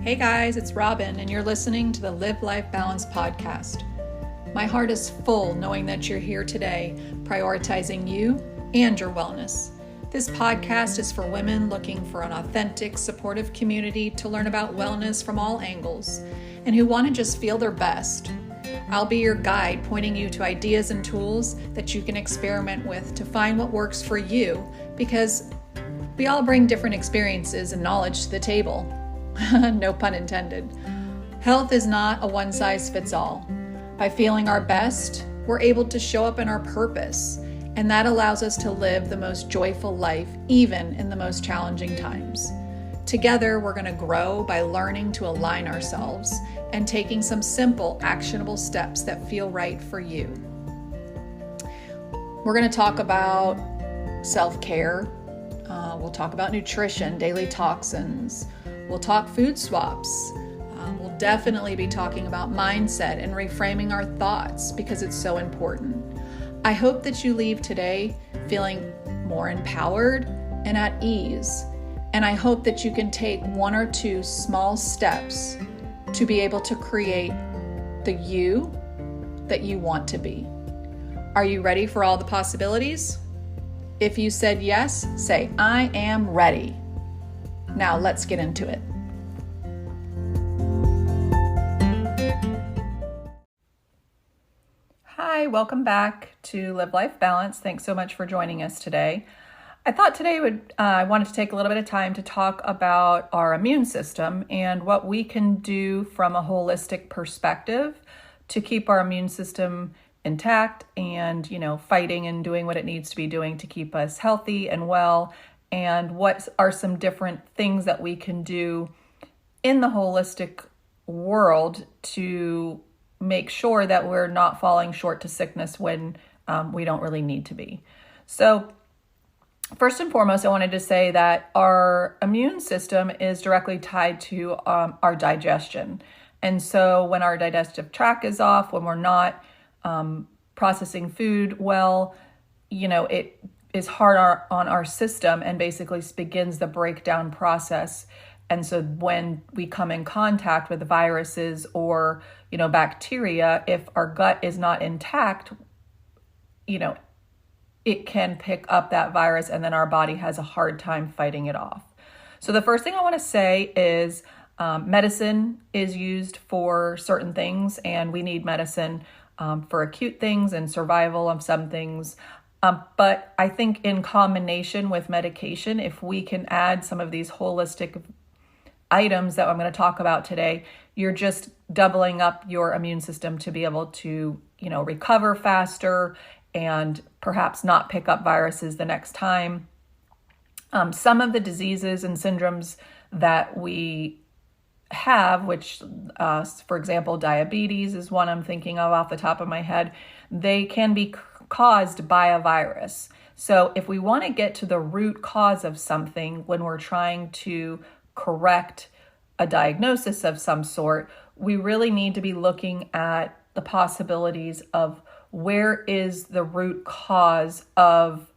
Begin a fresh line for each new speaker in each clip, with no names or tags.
Hey guys, it's Robin, and you're listening to the Live Life Balance podcast. My heart is full knowing that you're here today, prioritizing you and your wellness. This podcast is for women looking for an authentic, supportive community to learn about wellness from all angles, and who want to just feel their best. I'll be your guide, pointing you to ideas and tools that you can experiment with to find what works for you, because we all bring different experiences and knowledge to the table. No pun intended. Health is not a one-size-fits-all. By feeling our best, we're able to show up in our purpose, and that allows us to live the most joyful life, even in the most challenging times. Together, we're going to grow by learning to align ourselves and taking some simple, actionable steps that feel right for you. We're going to talk about self-care. We'll talk about nutrition, daily toxins. We'll talk food swaps. We'll definitely be talking about mindset and reframing our thoughts because it's so important. I hope that you leave today feeling more empowered and at ease. And I hope that you can take one or two small steps to be able to create the you that you want to be. Are you ready for all the possibilities? If you said yes, say, I am ready. Now let's get into it. Hi, welcome back to Live Life Balance. Thanks so much for joining us today. I thought today I wanted to take a little bit of time to talk about our immune system and what we can do from a holistic perspective to keep our immune system intact and, fighting and doing what it needs to be doing to keep us healthy and well. And what are some different things that we can do in the holistic world to make sure that we're not falling short to sickness when we don't really need to be. So first and foremost, I wanted to say that our immune system is directly tied to our digestion. And so when our digestive tract is off, when we're not processing food well, it is hard on our system and basically begins the breakdown process. And so when we come in contact with viruses or, bacteria, if our gut is not intact, it can pick up that virus and then our body has a hard time fighting it off. So the first thing I want to say is medicine is used for certain things, and we need medicine for acute things and survival of some things. But I think in combination with medication, if we can add some of these holistic items that I'm going to talk about today, you're just doubling up your immune system to be able to, recover faster and perhaps not pick up viruses the next time. Some of the diseases and syndromes that we have, which, for example, diabetes is one I'm thinking of off the top of my head, they can be caused by a virus. So if we want to get to the root cause of something when we're trying to correct a diagnosis of some sort, we really need to be looking at the possibilities of where is the root cause of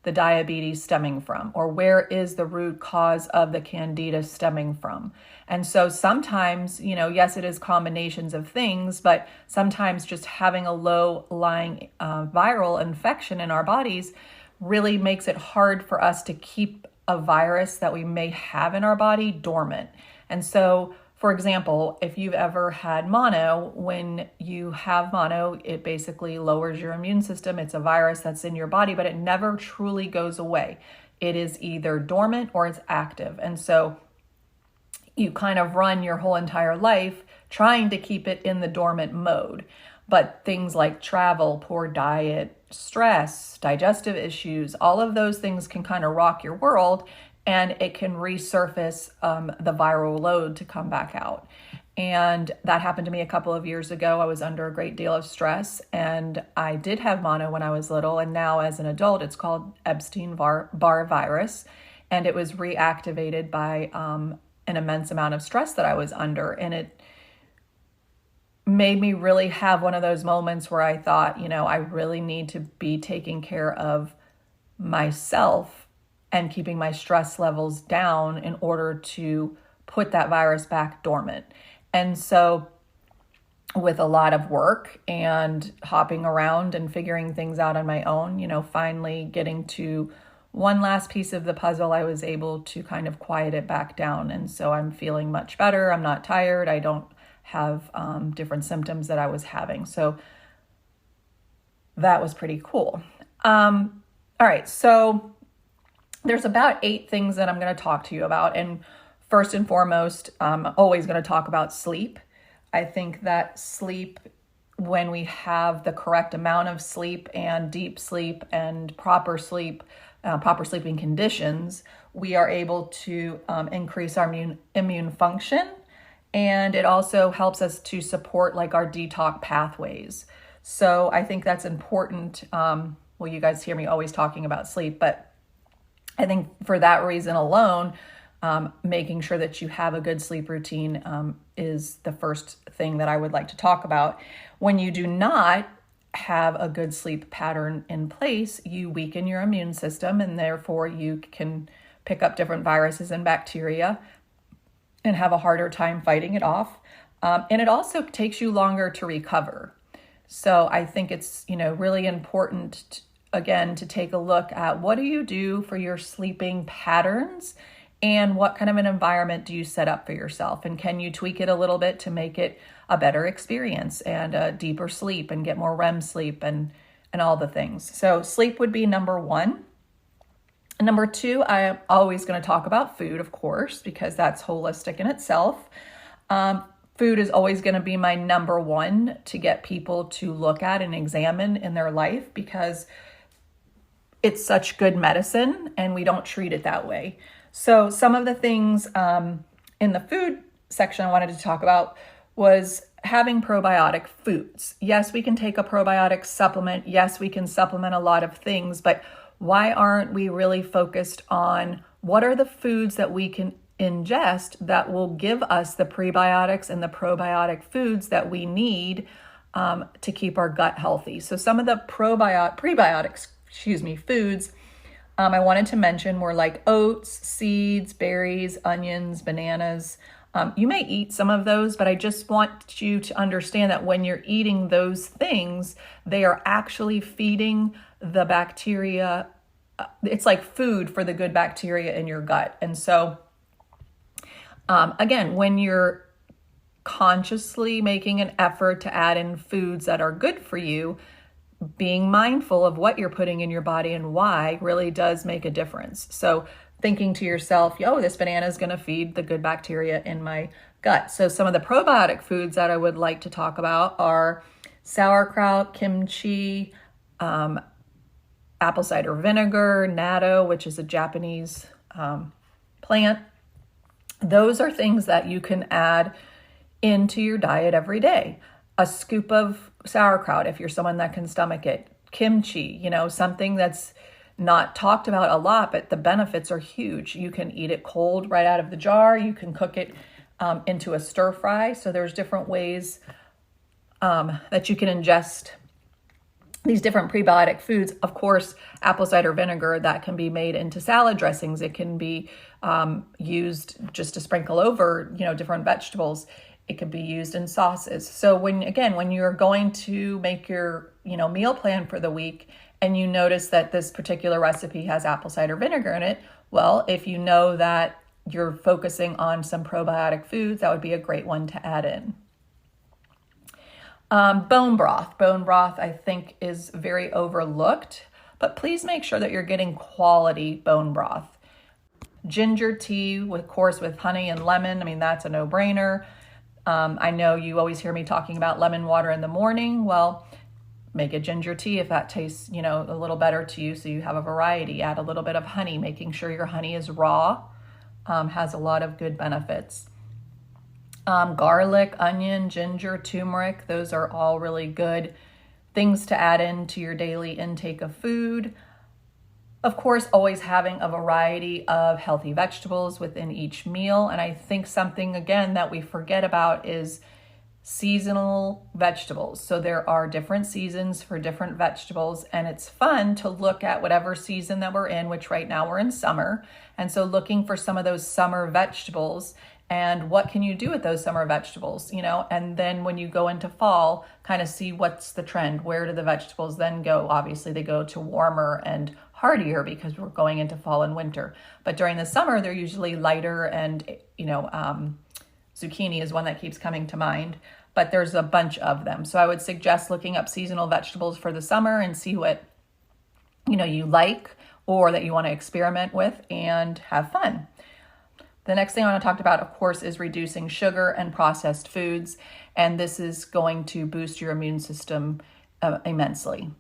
the diabetes stemming from, or where is the root cause of the candida stemming from. And so sometimes, yes, it is combinations of things, but sometimes just having a low-lying viral infection in our bodies really makes it hard for us to keep a virus that we may have in our body dormant. And so, for example, if you've ever had mono, when you have mono, it basically lowers your immune system. It's a virus that's in your body, but it never truly goes away. It is either dormant or it's active. And so you kind of run your whole entire life trying to keep it in the dormant mode. But things like travel, poor diet, stress, digestive issues, all of those things can kind of rock your world, and it can resurface the viral load to come back out. And that happened to me a couple of years ago. I was under a great deal of stress, and I did have mono when I was little, and now as an adult, it's called Epstein-Barr virus, and it was reactivated by an immense amount of stress that I was under, and it made me really have one of those moments where I thought, I really need to be taking care of myself and keeping my stress levels down in order to put that virus back dormant. And so with a lot of work and hopping around and figuring things out on my own, finally getting to one last piece of the puzzle, I was able to kind of quiet it back down. And so I'm feeling much better. I'm not tired. I don't have different symptoms that I was having. So that was pretty cool. All right. So there's about 8 things that I'm going to talk to you about. And first and foremost, I'm always going to talk about sleep. I think that sleep, when we have the correct amount of sleep and deep sleep and proper sleeping conditions, we are able to increase our immune function. And it also helps us to support like our detox pathways. So I think that's important. Well, you guys hear me always talking about sleep, but I think for that reason alone, making sure that you have a good sleep routine is the first thing that I would like to talk about. When you do not have a good sleep pattern in place, you weaken your immune system, and therefore you can pick up different viruses and bacteria and have a harder time fighting it off. And it also takes you longer to recover. So I think it's, really important, again, to take a look at what do you do for your sleeping patterns and what kind of an environment do you set up for yourself? And can you tweak it a little bit to make it a better experience and a deeper sleep and get more REM sleep and all the things. So sleep would be number 1. And number 2, I'm always going to talk about food, of course, because that's holistic in itself. Food is always going to be my number 1 to get people to look at and examine in their life, because it's such good medicine and we don't treat it that way. So some of the things in the food section I wanted to talk about was having probiotic foods. Yes, we can take a probiotic supplement. Yes, we can supplement a lot of things, but why aren't we really focused on what are the foods that we can ingest that will give us the prebiotics and the probiotic foods that we need to keep our gut healthy? So some of the prebiotics, foods I wanted to mention were like oats, seeds, berries, onions, bananas. You may eat some of those, but I just want you to understand that when you're eating those things, they are actually feeding the bacteria. It's like food for the good bacteria in your gut. And so, again, when you're consciously making an effort to add in foods that are good for you, being mindful of what you're putting in your body and why really does make a difference. So thinking to yourself, this banana is going to feed the good bacteria in my gut. So some of the probiotic foods that I would like to talk about are sauerkraut, kimchi, apple cider vinegar, natto, which is a Japanese plant. Those are things that you can add into your diet every day. A scoop of sauerkraut, if you're someone that can stomach it. Kimchi, something that's not talked about a lot, but the benefits are huge. You can eat it cold right out of the jar. You can cook it into a stir fry. So there's different ways that you can ingest these different prebiotic foods. Of course, apple cider vinegar, that can be made into salad dressings. It can be used just to sprinkle over, different vegetables. It could be used in sauces. So when you're going to make your, meal plan for the week and you notice that this particular recipe has apple cider vinegar in it, well, if you know that you're focusing on some probiotic foods, that would be a great one to add in. Bone broth. Bone broth, I think, is very overlooked, but please make sure that you're getting quality bone broth. Ginger tea, of course, with honey and lemon. That's a no-brainer. I know you always hear me talking about lemon water in the morning. Well, make a ginger tea if that tastes, a little better to you, so you have a variety. Add a little bit of honey, making sure your honey is raw, has a lot of good benefits. Garlic, onion, ginger, turmeric, those are all really good things to add into your daily intake of food. Of course, always having a variety of healthy vegetables within each meal. And I think something, again, that we forget about is seasonal vegetables. So there are different seasons for different vegetables, and it's fun to look at whatever season that we're in, which right now we're in summer. And so looking for some of those summer vegetables and what can you do with those summer vegetables, and then when you go into fall, kind of see what's the trend. Where do the vegetables then go? Obviously they go to warmer and hardier because we're going into fall and winter, but during the summer they're usually lighter, and zucchini is one that keeps coming to mind, but there's a bunch of them. So I would suggest looking up seasonal vegetables for the summer and see what you like or that you want to experiment with and have fun. The next thing I want to talk about, of course, is reducing sugar and processed foods, and this is going to boost your immune system immensely.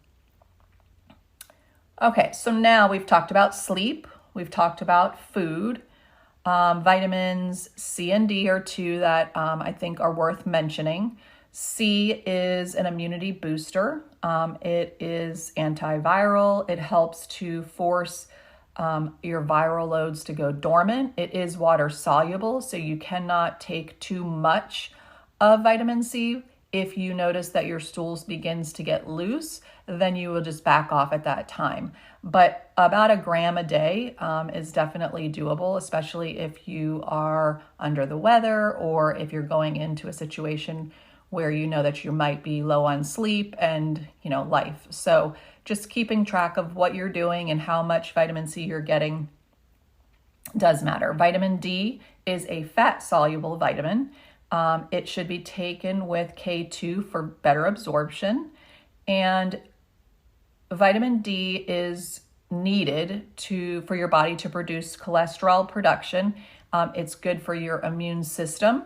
Okay, so now we've talked about sleep, we've talked about food. Vitamins C and D are two that I think are worth mentioning. C is an immunity booster. It is antiviral. It helps to force your viral loads to go dormant. It is water soluble, so you cannot take too much of vitamin C. If you notice that your stools begins to get loose, then you will just back off at that time. But about 1 gram a day is definitely doable, especially if you are under the weather or if you're going into a situation where you know that you might be low on sleep and life. So just keeping track of what you're doing and how much vitamin C you're getting does matter. Vitamin D is a fat-soluble vitamin. It should be taken with K2 for better absorption. And vitamin D is needed for your body to produce cholesterol production. It's good for your immune system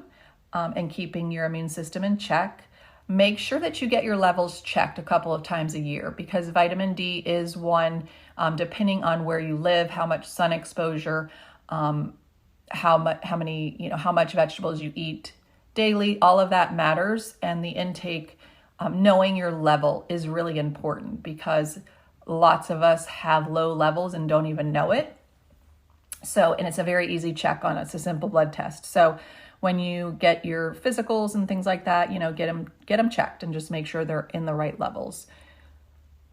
and keeping your immune system in check. Make sure that you get your levels checked a couple of times a year, because vitamin D is one, depending on where you live, how much sun exposure, how much vegetables you eat daily, all of that matters. And the intake, knowing your level is really important, because lots of us have low levels and don't even know it. So, and it's a very easy check on it. It's a simple blood test. So when you get your physicals and things like that, get them checked and just make sure they're in the right levels.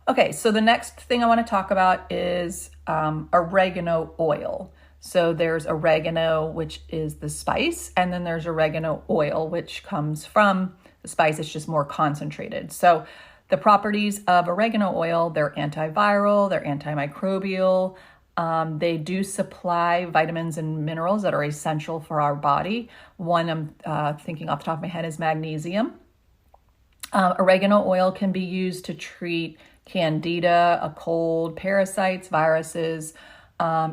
Okay, so the next thing I want to talk about is oregano oil. So there's oregano, which is the spice, and then there's oregano oil, which comes from the spice. It's just more concentrated. So the properties of oregano oil, they're antiviral, they're antimicrobial. They do supply vitamins and minerals that are essential for our body. One I'm thinking off the top of my head is magnesium. Oregano oil can be used to treat candida, a cold, parasites, viruses,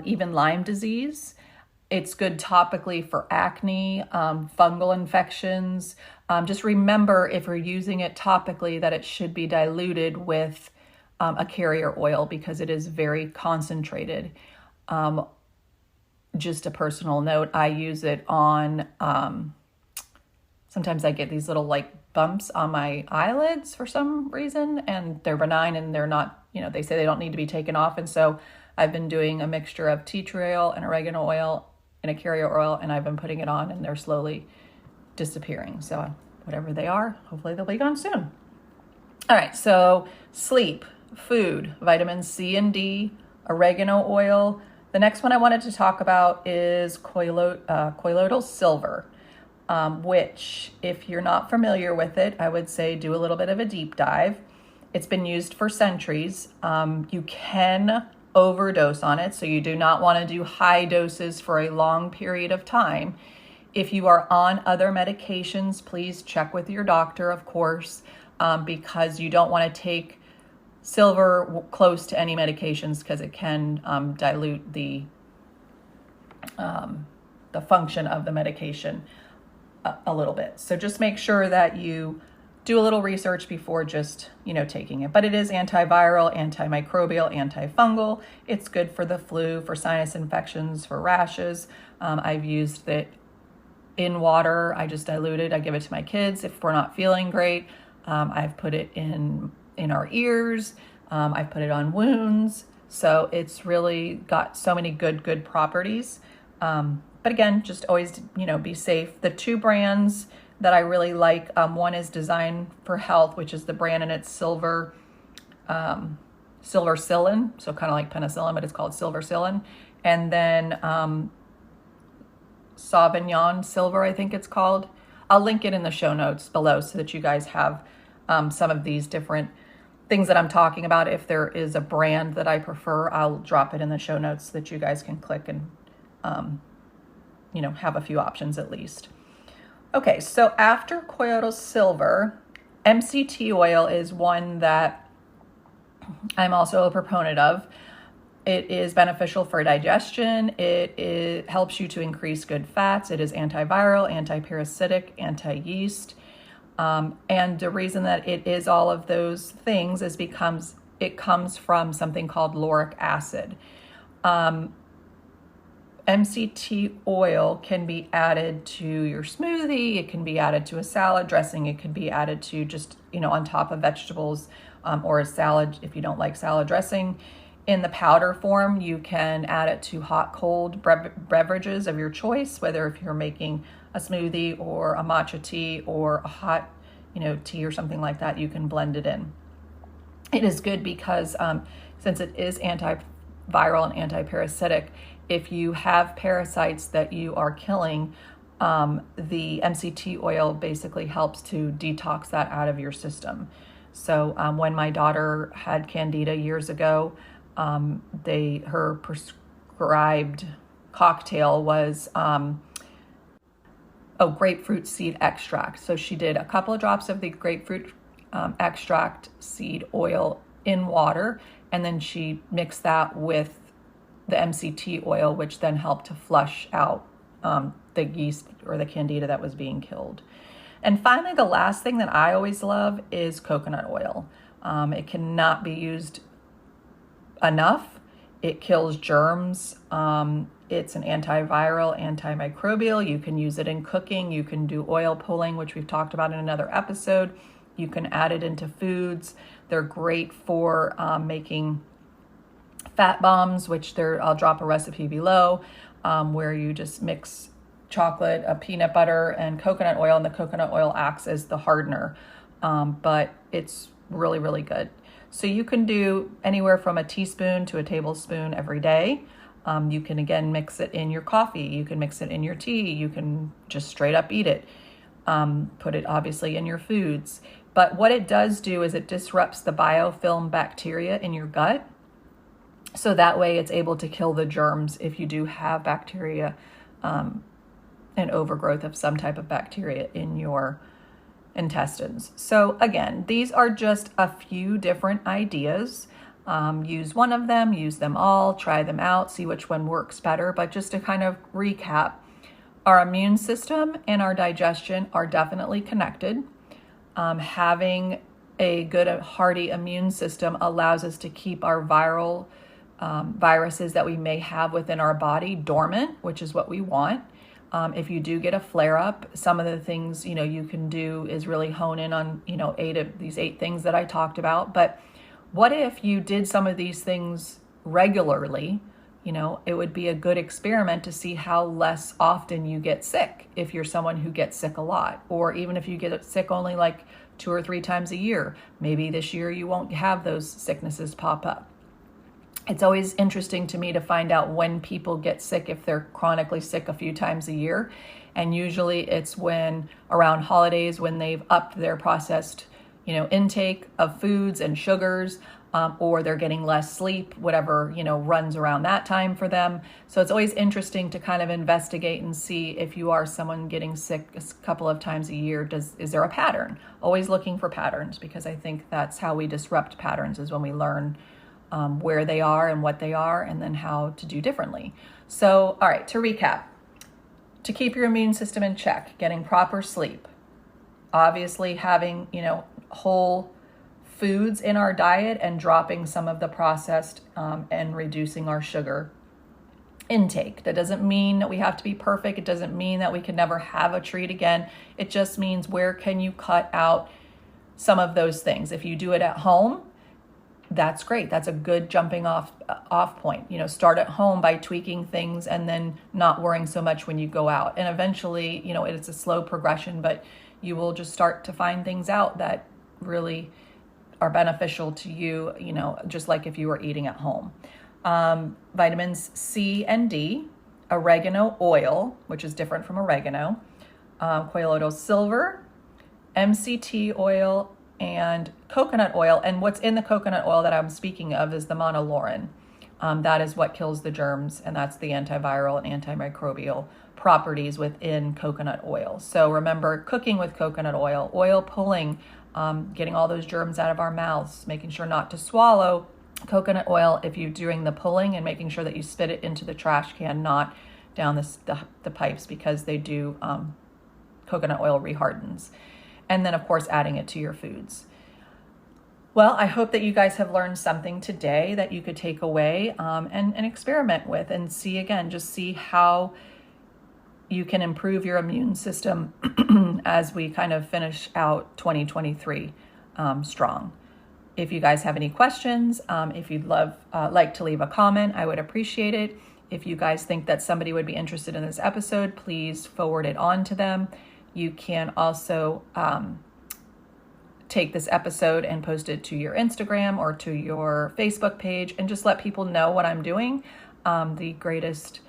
even Lyme disease. It's good topically for acne, fungal infections. Just remember, if you're using it topically, that it should be diluted with a carrier oil, because it is very concentrated. Just a personal note, I use it on, sometimes I get these little bumps on my eyelids for some reason, and they're benign and they're not, they say they don't need to be taken off. And so I've been doing a mixture of tea tree oil and oregano oil in a carrier oil, and I've been putting it on, and they're slowly disappearing. So whatever they are, hopefully they'll be gone soon. All right, so sleep, food, vitamins C and D, oregano oil. The next one I wanted to talk about is colloidal silver, which, if you're not familiar with it, I would say do a little bit of a deep dive. It's been used for centuries. You can overdose on it, so you do not want to do high doses for a long period of time. If you are on other medications, please check with your doctor, of course, because you don't want to take silver close to any medications, because it can dilute the function of the medication a little bit. So just make sure that you do a little research before just, taking it. But it is antiviral, antimicrobial, antifungal. It's good for the flu, for sinus infections, for rashes. I've used it in water. I just dilute it. I give it to my kids if we're not feeling great. I've put it in our ears. I've put it on wounds. So it's really got so many good properties. But again, just always, be safe. The two brands that I really like, one is Design for Health, which is the brand, and it's silver silin, so kind of like penicillin, but it's called silver silin. And then Sauvignon Silver, I think it's called. I'll link it in the show notes below so that you guys have some of these different things that I'm talking about. If there is a brand that I prefer, I'll drop it in the show notes so that you guys can click and, have a few options at least. Okay, so after Colloidal Silver, MCT oil is one that I'm also a proponent of. It is beneficial for digestion. It helps you to increase good fats. It is antiviral, antiparasitic, anti-yeast. And the reason that it is all of those things is because it comes from something called lauric acid. MCT oil can be added to your smoothie. It can be added to a salad dressing. It can be added to just, on top of vegetables or a salad if you don't like salad dressing. In the powder form, you can add it to hot, cold beverages of your choice, whether if you're making a smoothie or a matcha tea or a hot, tea or something like that, you can blend it in. It is good because since it is antiviral and antiparasitic, if you have parasites that you are killing, the MCT oil basically helps to detox that out of your system. So when my daughter had candida years ago, her prescribed cocktail was grapefruit seed extract. So she did a couple of drops of the grapefruit extract seed oil in water, and then she mixed that with the MCT oil, which then helped to flush out the yeast or the candida that was being killed. And finally, the last thing that I always love is coconut oil. It cannot be used enough. It kills germs. It's an antiviral, antimicrobial. You can use it in cooking. You can do oil pulling, which we've talked about in another episode. You can add it into foods. They're great for making fat bombs, which I'll drop a recipe below, where you just mix chocolate, peanut butter, and coconut oil, and the coconut oil acts as the hardener. But it's really, really good. So you can do anywhere from a teaspoon to a tablespoon every day. You can, again, mix it in your coffee. You can mix it in your tea. You can just straight up eat it. Put it, obviously, in your foods. But what it does do is it disrupts the biofilm bacteria in your gut. So that way it's able to kill the germs if you do have bacteria, an overgrowth of some type of bacteria in your intestines. So again, these are just a few different ideas. Use one of them, use them all, try them out, see which one works better. But just to kind of recap, our immune system and our digestion are definitely connected. Having a good, hearty immune system allows us to keep our viruses that we may have within our body dormant, which is what we want. If you do get a flare-up, some of the things, you can do is really hone in on, 8 things that I talked about. But what if you did some of these things regularly? It would be a good experiment to see how less often you get sick if you're someone who gets sick a lot, or even if you get sick only like 2 or 3 times a year. Maybe this year you won't have those sicknesses pop up. It's always interesting to me to find out when people get sick, if they're chronically sick a few times a year. And usually it's when around holidays, when they've upped their processed, intake of foods and sugars, or they're getting less sleep, whatever, runs around that time for them. So it's always interesting to kind of investigate and see if you are someone getting sick a couple of times a year, is there a pattern? Always looking for patterns, because I think that's how we disrupt patterns, is when we learn where they are and what they are, and then how to do differently. So, all right, to recap, to keep your immune system in check, getting proper sleep, obviously having, whole foods in our diet and dropping some of the processed and reducing our sugar intake. That doesn't mean that we have to be perfect. It doesn't mean that we can never have a treat again. It just means, where can you cut out some of those things? If you do it at home, that's great. That's a good jumping off point. Start at home by tweaking things and then not worrying so much when you go out. And eventually, it's a slow progression, but you will just start to find things out that really are beneficial to you, just like if you were eating at home. Vitamins C and D oregano oil, which is different from oregano, colloidal silver, MCT oil, and coconut oil. And what's in the coconut oil that I'm speaking of is the monolaurin. That is what kills the germs, and that's the antiviral and antimicrobial properties within coconut oil. So remember, cooking with coconut oil, oil pulling, getting all those germs out of our mouths, making sure not to swallow coconut oil if you're doing the pulling, and making sure that you spit it into the trash can, not down the pipes, because they do, coconut oil rehardens. And then of course adding it to your foods. Well, I hope that you guys have learned something today that you could take away and experiment with, and see how you can improve your immune system as we kind of finish out 2023 strong. If you guys have any questions, if you'd like to leave a comment, I would appreciate it. If you guys think that somebody would be interested in this episode, please forward it on to them. You can also take this episode and post it to your Instagram or to your Facebook page, and just let people know what I'm doing. The greatest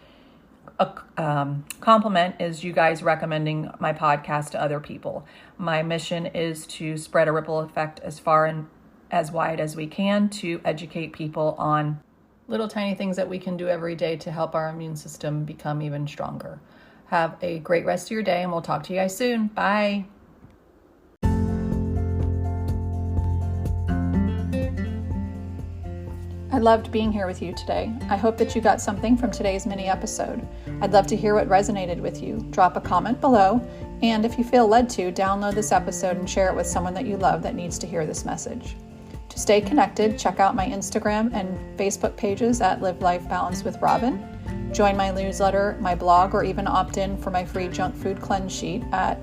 compliment is you guys recommending my podcast to other people. My mission is to spread a ripple effect as far and as wide as we can, to educate people on little tiny things that we can do every day to help our immune system become even stronger. Have a great rest of your day, and we'll talk to you guys soon. Bye. I loved being here with you today. I hope that you got something from today's mini episode. I'd love to hear what resonated with you. Drop a comment below, and if you feel led to, download this episode and share it with someone that you love that needs to hear this message. To stay connected, check out my Instagram and Facebook pages at Live Life Balanced with Robin. Join my newsletter, my blog, or even opt in for my free junk food cleanse sheet at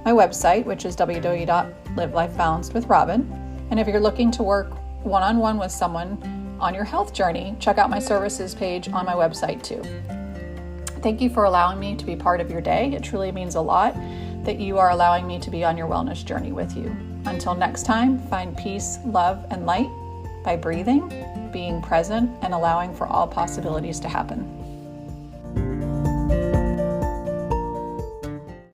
my website, which is www.livelifebalancedwithrobin. And if you're looking to work one-on-one with someone on your health journey, check out my services page on my website too. Thank you for allowing me to be part of your day. It truly means a lot that you are allowing me to be on your wellness journey with you. Until next time, find peace, love, and light by breathing, being present, and allowing for all possibilities to happen.